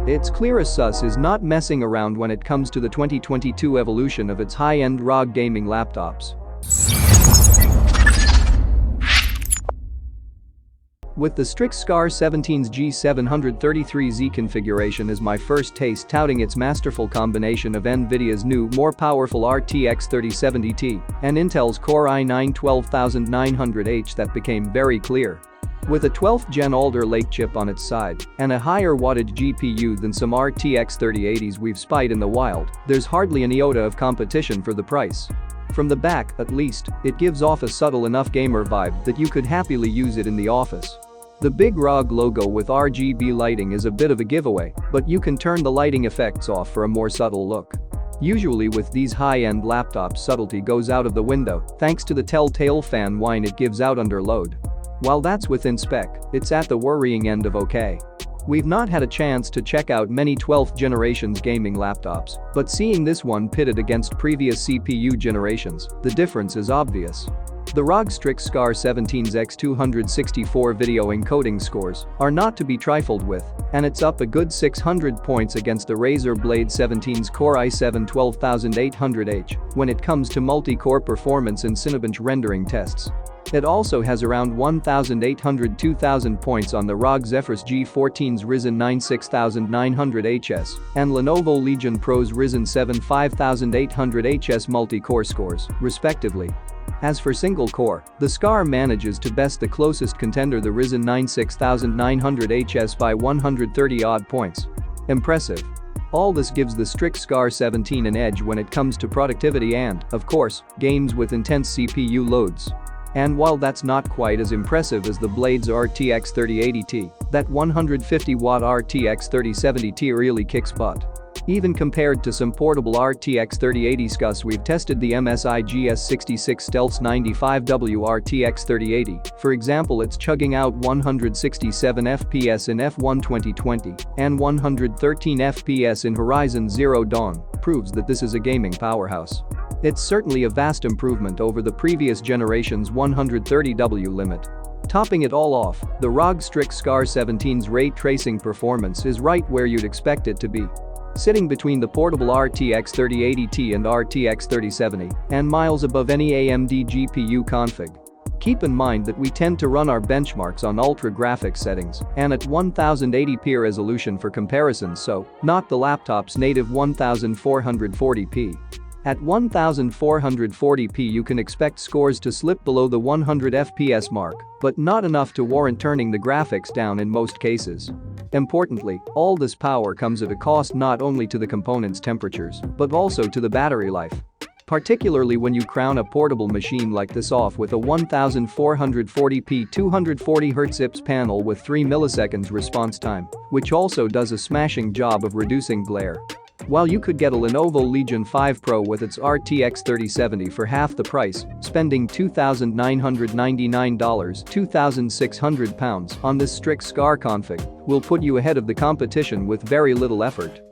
It's clear Asus is not messing around when it comes to the 2022 evolution of its high-end ROG gaming laptops. With the Strix G17's G733Z configuration as my first taste touting its masterful combination of NVIDIA's new, more powerful RTX 3070 Ti and Intel's Core i9-12900H that became very clear. With a 12th Gen Alder Lake chip on its side and a higher wattage GPU than some RTX 3080s we've spied in the wild, there's hardly an iota of competition for the price. From the back, at least, it gives off a subtle enough gamer vibe that you could happily use it in the office. The big ROG logo with RGB lighting is a bit of a giveaway, but you can turn the lighting effects off for a more subtle look. Usually with these high-end laptops, subtlety goes out of the window thanks to the telltale fan whine it gives out under load. While that's within spec, it's at the worrying end of okay. We've not had a chance to check out many 12th generation's gaming laptops, but seeing this one pitted against previous CPU generations, the difference is obvious. The ROG Strix G17's X264 video encoding scores are not to be trifled with, and it's up a good 600 points against the Razer Blade 17's Core i7-12800H when it comes to multi-core performance in Cinebench rendering tests. It also has around 1,800-2,000 points on the ROG Zephyrus G14's Ryzen 9 6900HS and Lenovo Legion Pro's Ryzen 7 5800HS multi-core scores, respectively. As for single-core, the SCAR manages to best the closest contender, the Ryzen 9 6900HS, by 130-odd points. Impressive. All this gives the Strix G17 an edge when it comes to productivity and, of course, games with intense CPU loads. And while that's not quite as impressive as the Blade's RTX 3080 Ti, that 150-watt RTX 3070 Ti really kicks butt. Even compared to some portable RTX 3080 SCUS, we've tested the MSI GS66 Stealth's 95W RTX 3080. For example, it's chugging out 167 FPS in F1 2020 and 113 FPS in Horizon Zero Dawn, proves that this is a gaming powerhouse. It's certainly a vast improvement over the previous generation's 130W limit. Topping it all off, the ROG Strix G17's ray tracing performance is right where you'd expect it to be. Sitting between the portable RTX 3080 Ti and RTX 3070 and miles above any AMD GPU config. Keep in mind that we tend to run our benchmarks on ultra graphics settings and at 1080p resolution for comparisons, so not the laptop's native 1440p. At 1440p you can expect scores to slip below the 100 FPS mark, but not enough to warrant turning the graphics down in most cases. Importantly, all this power comes at a cost not only to the component's temperatures, but also to the battery life. Particularly when you crown a portable machine like this off with a 1440p 240Hz IPS panel with 3 milliseconds response time, which also does a smashing job of reducing glare. While you could get a Lenovo Legion 5 Pro with its RTX 3070 for half the price, spending $2,999 £2,600 on this Strix SCAR config will put you ahead of the competition with very little effort.